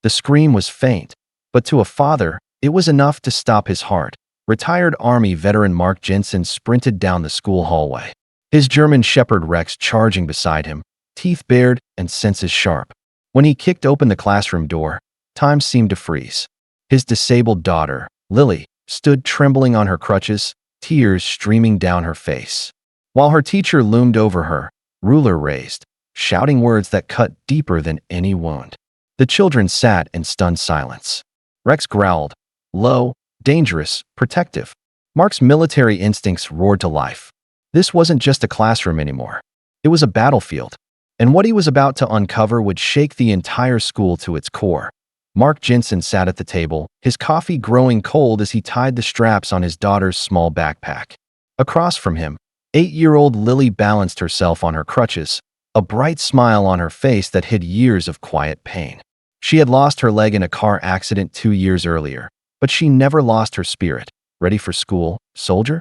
The scream was faint, but to a father, it was enough to stop his heart. Retired Army veteran Mark Jensen sprinted down the school hallway, his German Shepherd Rex charging beside him, teeth bared and senses sharp. When he kicked open the classroom door, time seemed to freeze. His disabled daughter, Lily, stood trembling on her crutches, tears streaming down her face. While her teacher loomed over her, ruler raised, shouting words that cut deeper than any wound. The children sat in stunned silence. Rex growled, low, dangerous, protective. Mark's military instincts roared to life. This wasn't just a classroom anymore. It was a battlefield. And what he was about to uncover would shake the entire school to its core. Mark Jensen sat at the table, his coffee growing cold as he tied the straps on his daughter's small backpack. Across from him, 8-year-old Lily balanced herself on her crutches, a bright smile on her face that hid years of quiet pain. She had lost her leg in a car accident 2 years earlier, but she never lost her spirit. Ready for school, soldier?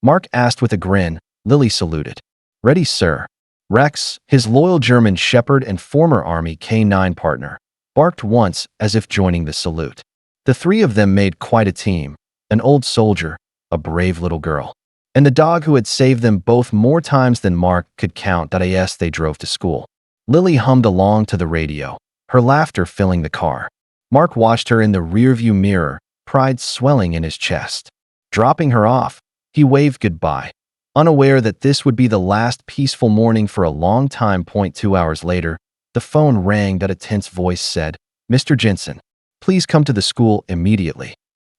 Mark asked with a grin. Lily saluted. Ready, sir. Rex, his loyal German Shepherd and former Army K-9 partner, barked once as if joining the salute. The three of them made quite a team, an old soldier, a brave little girl, and the dog who had saved them both more times than Mark could count. As they drove to school, Lily hummed along to the radio, her laughter filling the car. Mark watched her in the rearview mirror, pride swelling in his chest. Dropping her off, he waved goodbye, unaware that this would be the last peaceful morning for a long time. 2 hours later, the phone rang. A tense voice said, Mr. Jensen, please come to the school immediately.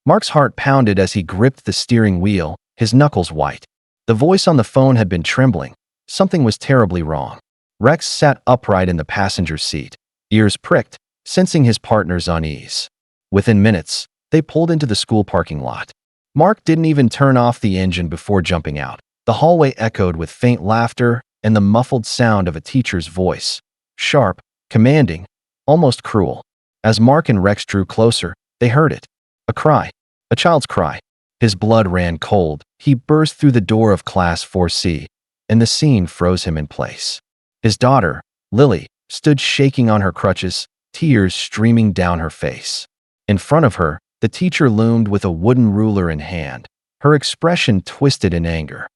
Mark's heart pounded as he gripped the steering wheel, his knuckles white. The voice on the phone had been trembling. Something was terribly wrong. Rex sat upright in the passenger seat, ears pricked, sensing his partner's unease. Within minutes, they pulled into the school parking lot. Mark didn't even turn off the engine before jumping out. The hallway echoed with faint laughter and the muffled sound of a teacher's voice. Sharp, commanding, almost cruel. As Mark and Rex drew closer, they heard it. A cry. A child's cry. His blood ran cold. He burst through the door of Class 4C, and the scene froze him in place. His daughter, Lily, stood shaking on her crutches, tears streaming down her face. In front of her, the teacher loomed with a wooden ruler in hand, her expression twisted in anger.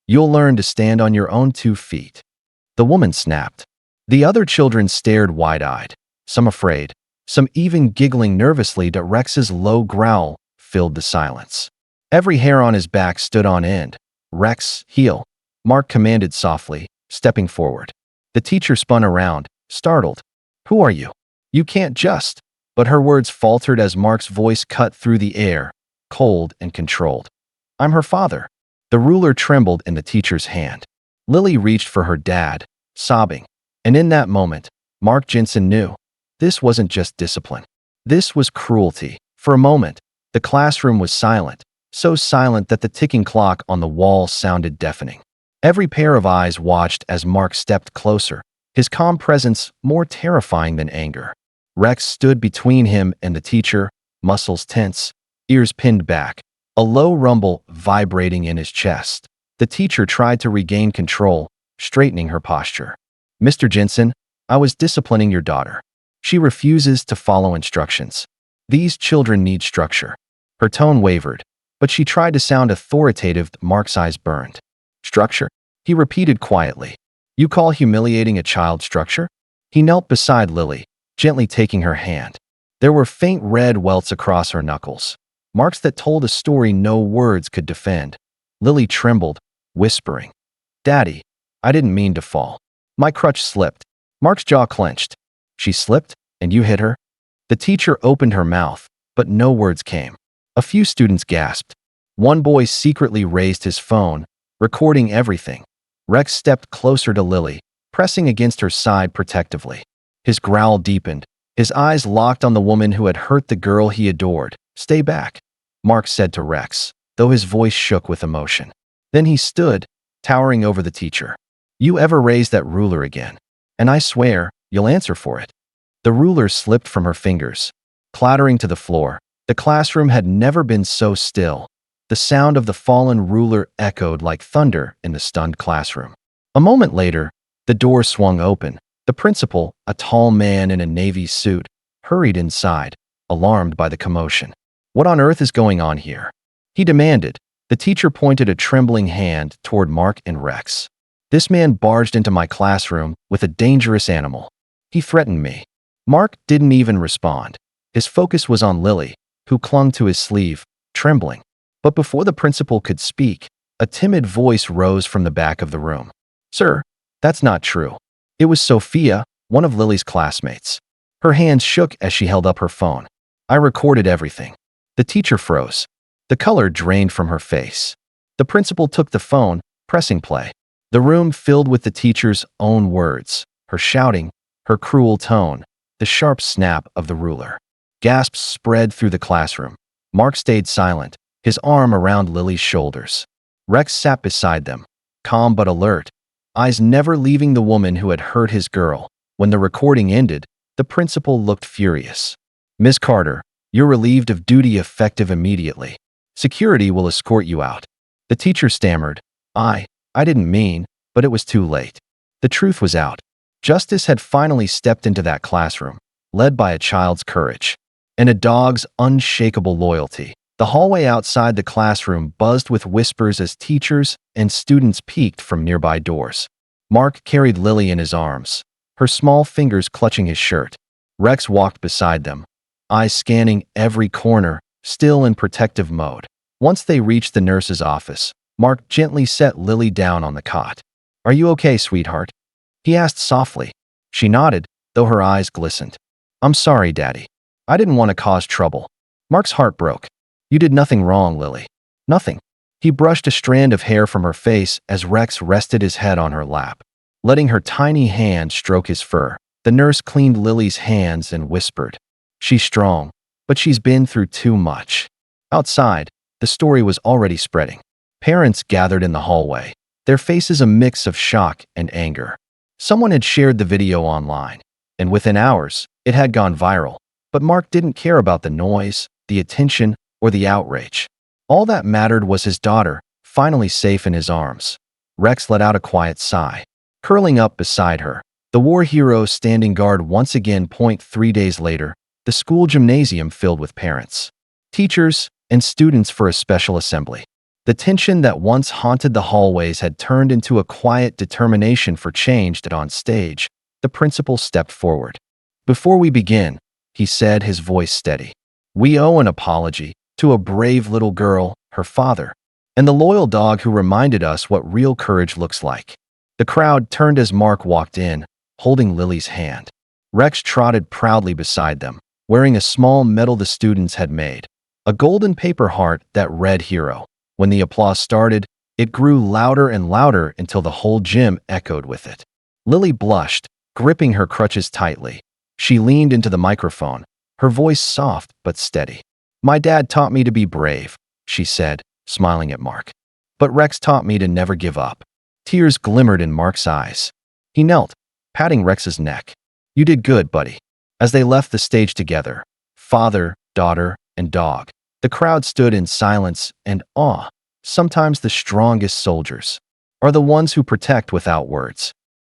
You'll learn to stand on your own 2 feet. The woman snapped. The other children stared wide-eyed, some afraid, some even giggling nervously. Rex's low growl filled the silence. Every hair on his back stood on end. Rex, heel, Mark commanded softly, stepping forward. The teacher spun around, startled. Who are you? You can't just. But her words faltered as Mark's voice cut through the air, cold and controlled. I'm her father. The ruler trembled in the teacher's hand. Lily reached for her dad, sobbing. And in that moment, Mark Jensen knew. This wasn't just discipline. This was cruelty. For a moment, the classroom was silent, so silent that the ticking clock on the wall sounded deafening. Every pair of eyes watched as Mark stepped closer, his calm presence more terrifying than anger. Rex stood between him and the teacher, muscles tense, ears pinned back, a low rumble vibrating in his chest. The teacher tried to regain control, straightening her posture. Mr. Jensen, I was disciplining your daughter. She refuses to follow instructions. These children need structure. Her tone wavered, but she tried to sound authoritative. Mark's eyes burned. Structure? He repeated quietly. You call humiliating a child structure? He knelt beside Lily, gently taking her hand. There were faint red welts across her knuckles, marks that told a story no words could defend. Lily trembled, whispering, Daddy, I didn't mean to fall. My crutch slipped. Mark's jaw clenched. She slipped, and you hit her? The teacher opened her mouth, but no words came. A few students gasped. One boy secretly raised his phone, recording everything. Rex stepped closer to Lily, pressing against her side protectively. His growl deepened, his eyes locked on the woman who had hurt the girl he adored. Stay back, Mark said to Rex, though his voice shook with emotion. Then he stood, towering over the teacher. You ever raise that ruler again, and I swear, you'll answer for it. The ruler slipped from her fingers, clattering to the floor. The classroom had never been so still. The sound of the fallen ruler echoed like thunder in the stunned classroom. A moment later, the door swung open. The principal, a tall man in a navy suit, hurried inside, alarmed by the commotion. "What on earth is going on here?" he demanded. The teacher pointed a trembling hand toward Mark and Rex. "This man barged into my classroom with a dangerous animal. He threatened me." Mark didn't even respond. His focus was on Lily, who clung to his sleeve, trembling. But before the principal could speak, a timid voice rose from the back of the room. "Sir, that's not true." It was Sophia, one of Lily's classmates. Her hands shook as she held up her phone. "I recorded everything." The teacher froze. The color drained from her face. The principal took the phone, pressing play. The room filled with the teacher's own words, her shouting, her cruel tone, the sharp snap of the ruler. Gasps spread through the classroom. Mark stayed silent, his arm around Lily's shoulders. Rex sat beside them, calm but alert, eyes never leaving the woman who had hurt his girl. When the recording ended, the principal looked furious. "Miss Carter, you're relieved of duty effective immediately. Security will escort you out." The teacher stammered, I didn't mean," but it was too late. The truth was out. Justice had finally stepped into that classroom, led by a child's courage and a dog's unshakable loyalty. The hallway outside the classroom buzzed with whispers as teachers and students peeked from nearby doors. Mark carried Lily in his arms, her small fingers clutching his shirt. Rex walked beside them, eyes scanning every corner, still in protective mode. Once they reached the nurse's office, Mark gently set Lily down on the cot. "Are you okay, sweetheart?" he asked softly. She nodded, though her eyes glistened. "I'm sorry, Daddy. I didn't want to cause trouble." Mark's heart broke. "You did nothing wrong, Lily." "Nothing." He brushed a strand of hair from her face as Rex rested his head on her lap, letting her tiny hand stroke his fur. The nurse cleaned Lily's hands and whispered, "She's strong, but she's been through too much." Outside, the story was already spreading. Parents gathered in the hallway, their faces a mix of shock and anger. Someone had shared the video online, and within hours, it had gone viral. But Mark didn't care about the noise, the attention, or the outrage. All that mattered was his daughter, finally safe in his arms. Rex let out a quiet sigh. Curling up beside her, the war hero standing guard once again. 3 days later, the school gymnasium filled with parents, teachers, and students for a special assembly. The tension that once haunted the hallways had turned into a quiet determination for change. On stage, the principal stepped forward. "Before we begin," he said, his voice steady, "we owe an apology to a brave little girl, her father, and the loyal dog who reminded us what real courage looks like." The crowd turned as Mark walked in, holding Lily's hand. Rex trotted proudly beside them, wearing a small medal the students had made, a golden paper heart that read "Hero." When the applause started, it grew louder and louder until the whole gym echoed with it. Lily blushed, gripping her crutches tightly. She leaned into the microphone, her voice soft but steady. "My dad taught me to be brave," she said, smiling at Mark. "But Rex taught me to never give up." Tears glimmered in Mark's eyes. He knelt, patting Rex's neck. "You did good, buddy." As they left the stage together, father, daughter, and dog, the crowd stood in silence and awe. Sometimes the strongest soldiers are the ones who protect without words.